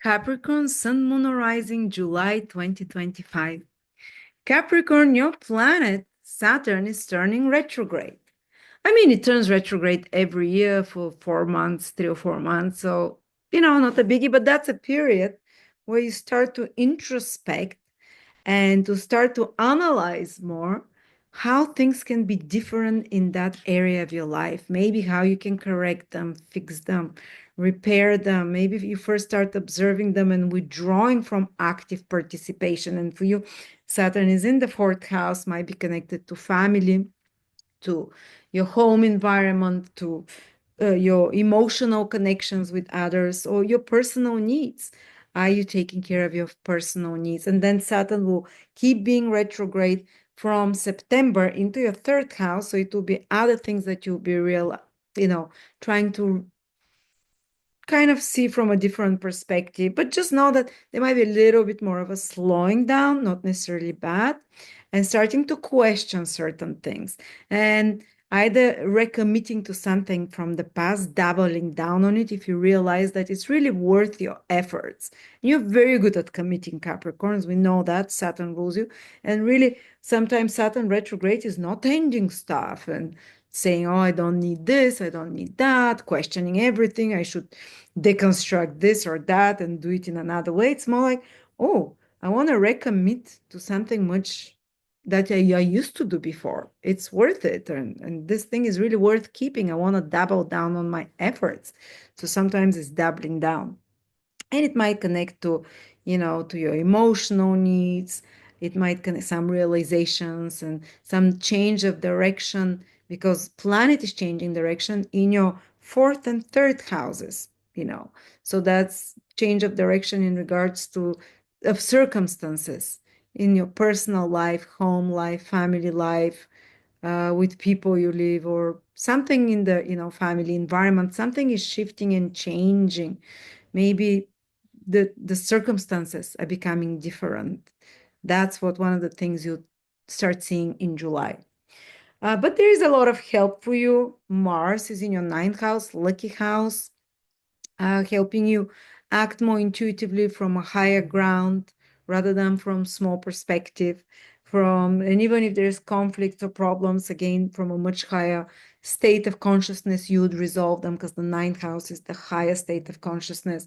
Capricorn, Sun, Moon, or Rising, July 2025. Capricorn, your planet, Saturn, is turning retrograde. I mean, it turns retrograde every year for 4 months, 3 or 4 months. So, not a biggie, but that's a period where you start to introspect and to start to analyze more how things can be different in that area of your life. Maybe how you can correct them, fix them, repair them. Maybe if you first start observing them and withdrawing from active participation. And for you, Saturn is in the fourth house, might be connected to family, to your home environment, to your emotional connections with others, or your personal needs. Are you taking care of your personal needs? And then Saturn will keep being retrograde from September into your third house. So it will be other things that you'll be trying to kind of see from a different perspective, but just know that there might be a little bit more of a slowing down, not necessarily bad, and starting to question certain things. And either recommitting to something from the past, doubling down on it if you realize that it's really worth your efforts. You're very good at committing, Capricorns. We know that Saturn rules you. And really, sometimes Saturn retrograde is not ending stuff and saying, oh, I don't need this, I don't need that, questioning everything. I should deconstruct this or that and do it in another way. It's more like, oh, I want to recommit to something much that I used to do before. It's worth it. And this thing is really worth keeping. I want to double down on my efforts. So sometimes it's doubling down. And it might connect to, to your emotional needs. It might connect some realizations and some change of direction because planet is changing direction in your fourth and third houses, So that's change of direction in regards to of circumstances in your personal life, home life, family life, with people you live, or something in the family environment. Something is shifting and changing. Maybe the circumstances are becoming different. That's what one of the things you start seeing in July. But there is a lot of help for you. Mars is in your ninth house, lucky house, helping you act more intuitively from a higher ground rather than from small perspective. And even if there's conflicts or problems, again, from a much higher state of consciousness, you would resolve them because the ninth house is the highest state of consciousness.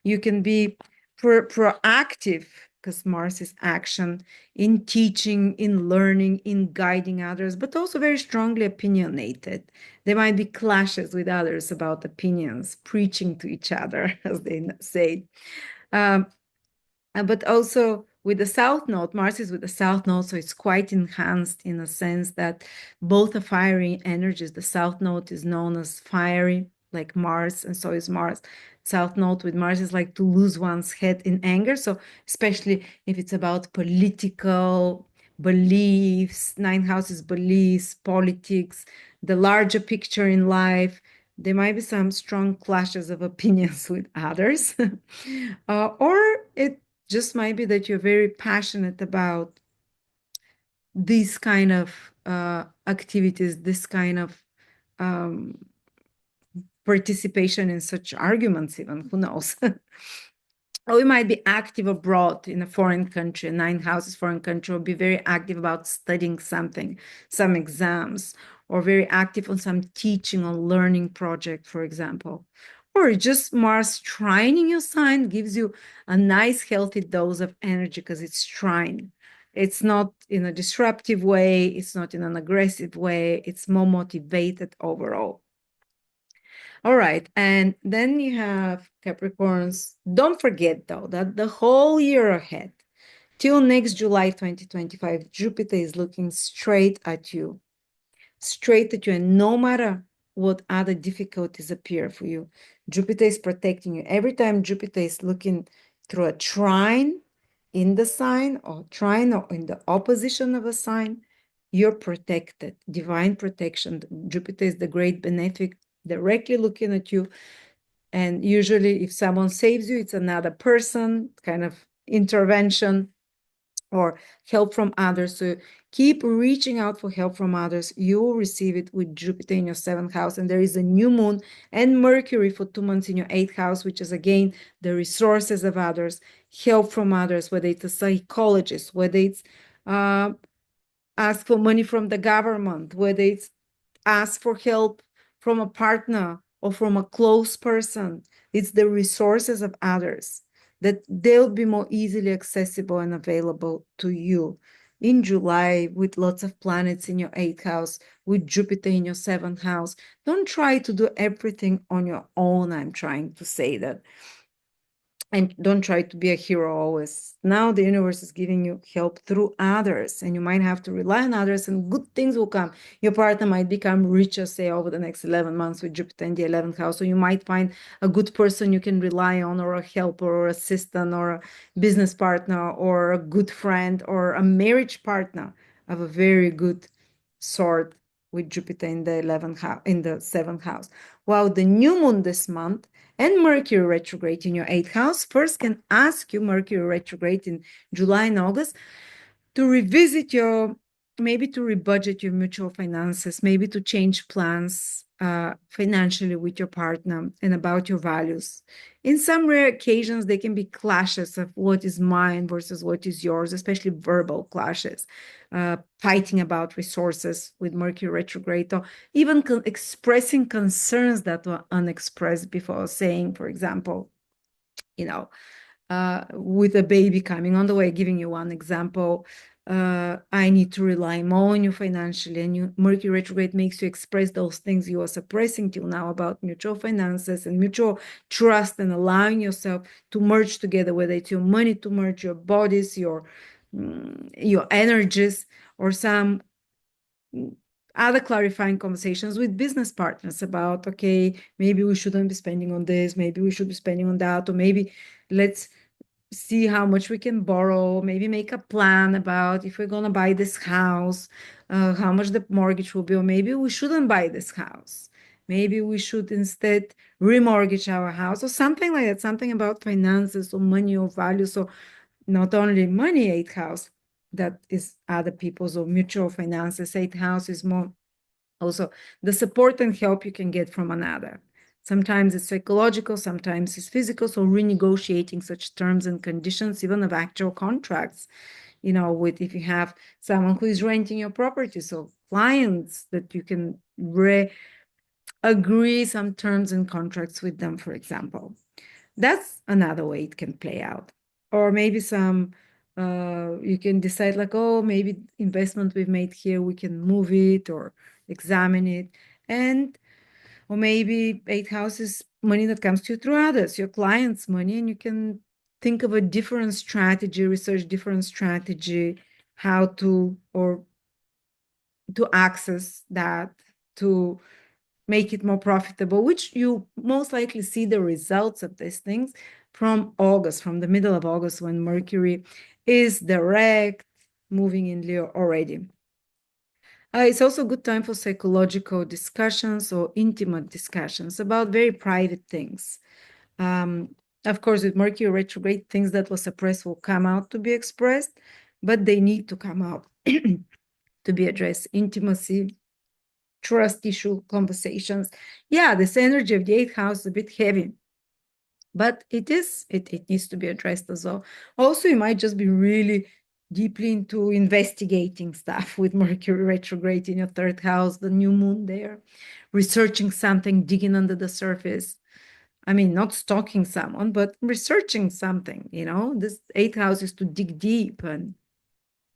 You can be proactive because Mars is action in teaching, in learning, in guiding others, but also very strongly opinionated. There might be clashes with others about opinions, preaching to each other, as they say. But also with the South Node, Mars is with the South Node, so it's quite enhanced in a sense that both are fiery energies. The South Node is known as fiery, like Mars, and so is Mars. South Node with Mars is like to lose one's head in anger. So especially if it's about political beliefs, nine houses beliefs, politics, the larger picture in life, there might be some strong clashes of opinions with others. Or it just might be that you're very passionate about these kind of activities, this kind of participation in such arguments, even, who knows? Or we might be active abroad in a foreign country, nine houses foreign country, or be very active about studying something, some exams, or very active on some teaching or learning project, for example. Or just Mars trining your sign gives you a nice, healthy dose of energy because it's trine. It's not in a disruptive way, it's not in an aggressive way, it's more motivated overall. All right. And then you have Capricorns. Don't forget, though, that the whole year ahead, till next July 2025, Jupiter is looking straight at you. And no matter what other difficulties appear for you, Jupiter is protecting you. Every time Jupiter is looking through a trine in the sign or trine or in the opposition of a sign, you're protected. Divine protection. Jupiter is the great benefic directly looking at you. And usually if someone saves you, it's another person, kind of intervention. or help from others. So keep reaching out for help from others. You will receive it with Jupiter in your seventh house. And there is a new moon and Mercury for 2 months in your eighth house, which is again the resources of others, help from others, whether it's a psychologist, whether it's ask for money from the government, whether it's ask for help from a partner or from a close person. It's the resources of others that they'll be more easily accessible and available to you. In July, with lots of planets in your eighth house, with Jupiter in your seventh house, don't try to do everything on your own. I'm trying to say that. And don't try to be a hero always. Now the universe is giving you help through others, and you might have to rely on others, and good things will come. Your partner might become richer, say, over the next 11 months with Jupiter in the 11th house. So you might find a good person you can rely on, or a helper, or assistant, or a business partner, or a good friend, or a marriage partner of a very good sort with Jupiter in the 11th house, in the 7th house. While the new moon this month and Mercury retrograde in your eighth house first can ask you, Mercury retrograde in July and August, to revisit your, maybe to rebudget your mutual finances, maybe to change plans financially with your partner and about your values. In some rare occasions, there can be clashes of what is mine versus what is yours, especially verbal clashes, fighting about resources with Mercury retrograde, or even expressing concerns that were unexpressed before, saying, for example, with a baby coming on the way, giving you one example, I need to rely more on you financially, and Mercury retrograde makes you express those things you are suppressing till now about mutual finances and mutual trust, and allowing yourself to merge together, whether it's your money to merge, your bodies, your energies, or some other clarifying conversations with business partners about, okay, maybe we shouldn't be spending on this, maybe we should be spending on that, or maybe let's see how much we can borrow, maybe make a plan about if we're going to buy this house, how much the mortgage will be, or maybe we shouldn't buy this house. Maybe we should instead remortgage our house, or something like that, something about finances or money or value. So not only money, eighth house, that is other people's, or mutual finances. Eighth house is more also the support and help you can get from another. Sometimes it's psychological, sometimes it's physical. So renegotiating such terms and conditions, even of actual contracts, with if you have someone who is renting your property, so clients that you can agree some terms and contracts with them, for example. That's another way it can play out. Or maybe you can decide like, oh, maybe investment we've made here, we can move it or examine it. Or maybe eighth house is money that comes to you through others, your clients' money, and you can think of a different strategy, research different strategy, how to, or to access that, to make it more profitable, which you most likely see the results of these things from August, from the middle of August, when Mercury is direct, moving in Leo already. It's also a good time for psychological discussions or intimate discussions about very private things. Of course, with Mercury retrograde, things that were suppressed will come out to be expressed, but they need to come out to be addressed. Intimacy, trust issue, conversations. Yeah, this energy of the eighth house is a bit heavy, but it needs to be addressed as well. Also, you might just be really deeply into investigating stuff with Mercury retrograde in your third house, the new moon there, researching something, digging under the surface. I mean, not stalking someone, but researching something, This eighth house is to dig deep and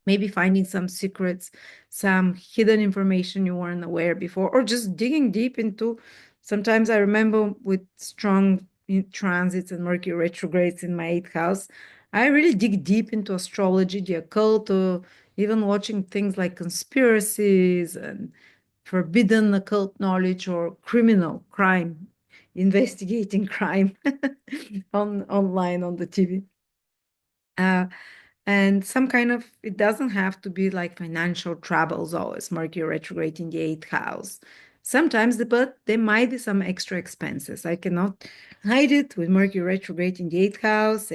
maybe finding some secrets, some hidden information you weren't aware before, or just digging deep into. Sometimes I remember with strong transits and Mercury retrogrades in my eighth house, I really dig deep into astrology, the occult, or even watching things like conspiracies and forbidden occult knowledge or criminal crime, investigating crime online on the TV. And some kind of, it doesn't have to be like financial troubles always, Mercury retrograde in the eighth house. Sometimes, but there might be some extra expenses. I cannot hide it with Mercury retrograde in the eighth house.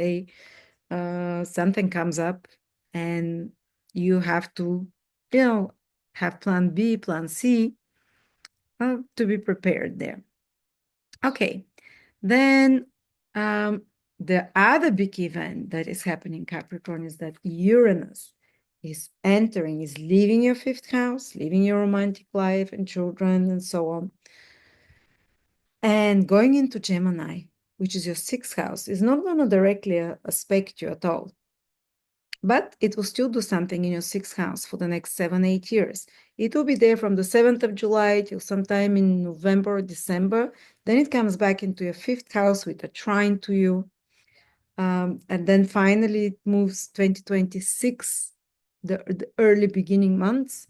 Something comes up and you have to, have plan B, plan C, to be prepared there. Okay, then the other big event that is happening in Capricorn is that Uranus is leaving your fifth house, leaving your romantic life and children and so on, and going into Gemini, which is your sixth house. Is not going to directly aspect you at all, but it will still do something in your sixth house for the next 7-8 years. It will be there from the 7th of July till sometime in November or December. Then it comes back into your fifth house with a trine to you. And then finally it moves 2026, the early beginning months,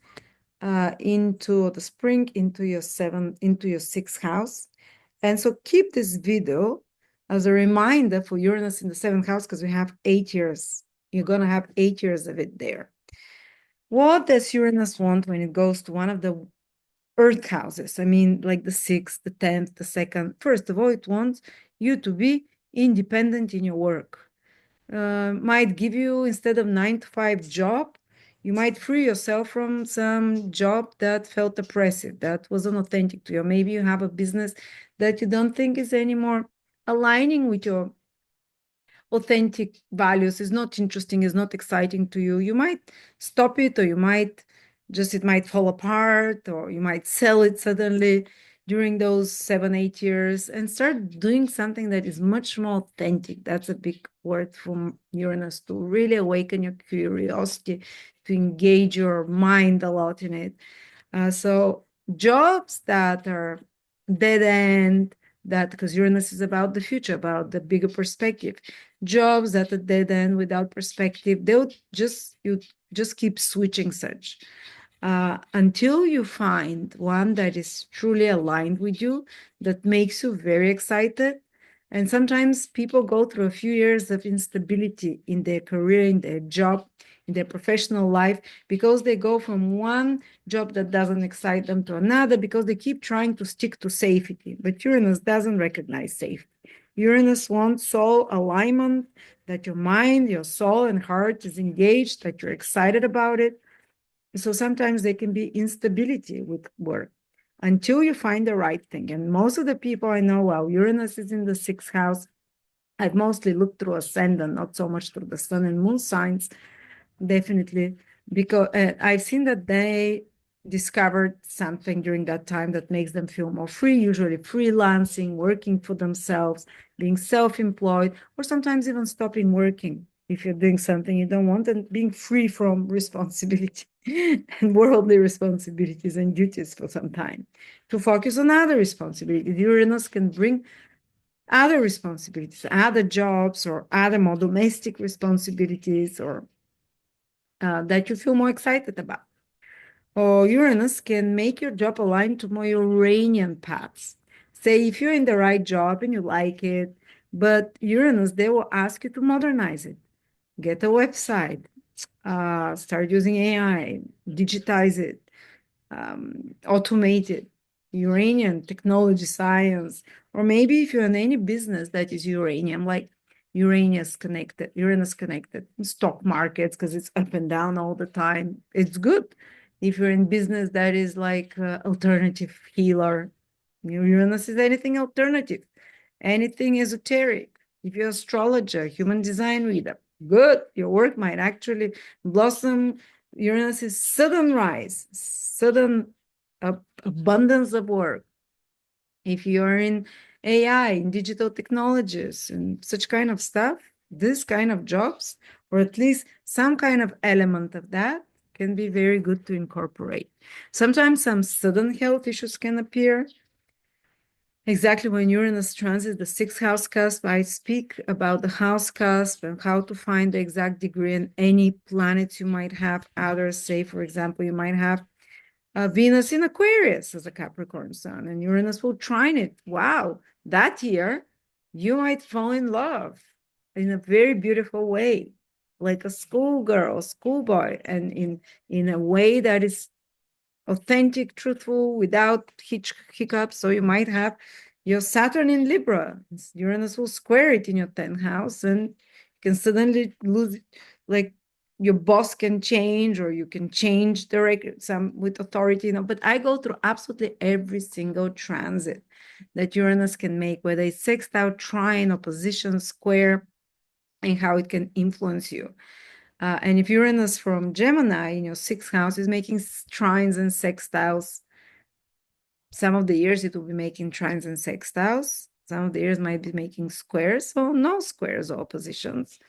into the spring, into your sixth house. And so keep this video as a reminder for Uranus in the seventh house, because we have 8 years. You're going to have 8 years of it there. What does Uranus want when it goes to one of the earth houses? I mean, like the 6th, the 10th, the 2nd. First of all, it wants you to be independent in your work. Might give you, instead of 9-to-5 job, you might free yourself from some job that felt oppressive, that wasn't authentic to you. Maybe you have a business that you don't think is anymore aligning with your authentic values, is not interesting, is not exciting to you. You might stop it, or it might fall apart, or you might sell it suddenly during those 7-8 years and start doing something that is much more authentic. That's a big word from Uranus, to really awaken your curiosity, to engage your mind a lot in it. So jobs that are dead end, that, because Uranus is about the future, about the bigger perspective. Jobs that are dead end without perspective, you just keep switching such. Until you find one that is truly aligned with you, that makes you very excited. And sometimes people go through a few years of instability in their career, in their job, in their professional life, because they go from one job that doesn't excite them to another, because they keep trying to stick to safety. But Uranus doesn't recognize safety. Uranus wants soul alignment, that your mind, your soul, and heart is engaged, that you're excited about it. So sometimes there can be instability with work until you find the right thing. And most of the people I know, while Uranus is in the sixth house, I've mostly looked through ascendant, not so much through the sun and moon signs, definitely, because I've seen that they discovered something during that time that makes them feel more free, usually freelancing, working for themselves, being self-employed, or sometimes even stopping working if you're doing something you don't want, and being free from responsibility and worldly responsibilities and duties for some time, to focus on other responsibilities. Uranus can bring other responsibilities, other jobs, or other more domestic responsibilities, or that you feel more excited about. Or Uranus can make your job align to more Uranian paths. Say if you're in the right job and you like it, but Uranus, they will ask you to modernize it. Get a website, start using AI, digitize it, automate it, Uranian technology, science, or maybe if you're in any business that is uranium, like Uranus connected, stock markets, because it's up and down all the time, it's good. If you're in business that is like alternative healer, Uranus is anything alternative, anything esoteric. If you're astrologer, human design reader, good. Your work might actually blossom. Uranus is sudden rise, sudden abundance of work. If you're in AI, in digital technologies, and such kind of stuff, this kind of jobs, or at least some kind of element of that, can be very good to incorporate. Sometimes some sudden health issues can appear. Exactly when Uranus transits the sixth house cusp, I speak about the house cusp and how to find the exact degree in any planets you might have. Others say, for example, you might have Venus in Aquarius as a Capricorn sun, and Uranus will trine it. Wow, that year you might fall in love in a very beautiful way, like a schoolgirl, schoolboy, and in a way that is authentic, truthful, without hiccups. So you might have your Saturn in Libra. Uranus will square it in your 10th house, and you can suddenly lose, like, your boss can change, or you can change some with authority, but I go through absolutely every single transit that Uranus can make, whether it's sextile, trine, opposition, square, and how it can influence you. And if Uranus from Gemini in your sixth house is making trines and sextiles, some of the years it will be making trines and sextiles. Some of the years might be making squares, or no squares or oppositions.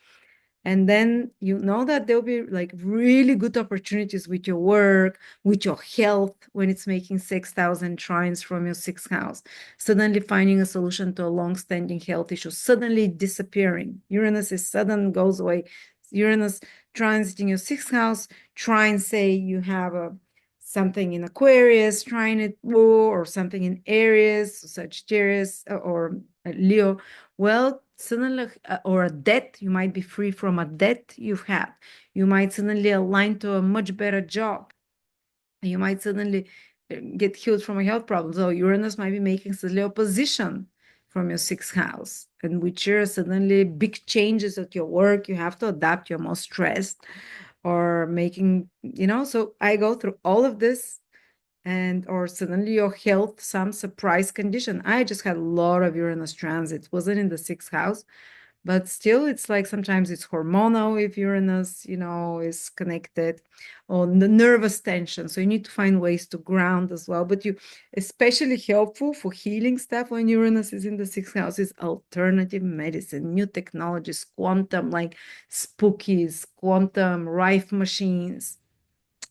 And then you know that there'll be like really good opportunities with your work, with your health, when it's making 6,000 trines from your sixth house. Suddenly finding a solution to a long-standing health issue, suddenly disappearing. Uranus is sudden, goes away. Uranus transiting your sixth house, try and say you have something in Aquarius, trying it, or something in Aries, Sagittarius, or Leo. Well, suddenly, or a debt, you might be free from a debt you've had. You might suddenly align to a much better job. You might suddenly get healed from a health problem. So Uranus might be making suddenly opposition from your sixth house, and which are suddenly big changes at your work. You have to adapt. You're more stressed, or making, so I go through all of this, or suddenly your health, some surprise condition. I just had a lot of Uranus transits. Wasn't in the sixth house, but still it's like sometimes it's hormonal if Uranus, is connected, or the nervous tension. So you need to find ways to ground as well. But especially helpful for healing stuff when Uranus is in the sixth house is alternative medicine, new technologies, quantum, like spookies, quantum rife machines,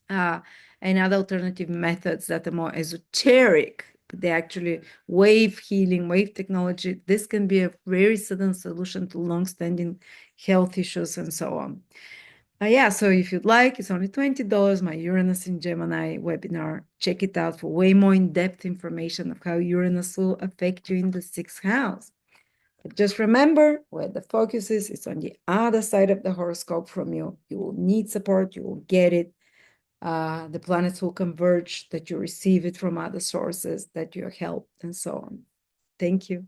and other alternative methods that are more esoteric. They actually wave healing, wave technology. This can be a very sudden solution to long-standing health issues and so on. Yeah, so if you'd like, it's only $20, my Uranus in Gemini webinar. Check it out for way more in-depth information of how Uranus will affect you in the sixth house. But just remember, where the focus is, it's on the other side of the horoscope from you. You will need support, you will get it. The planets will converge, that you receive it from other sources, that you're helped, and so on. Thank you.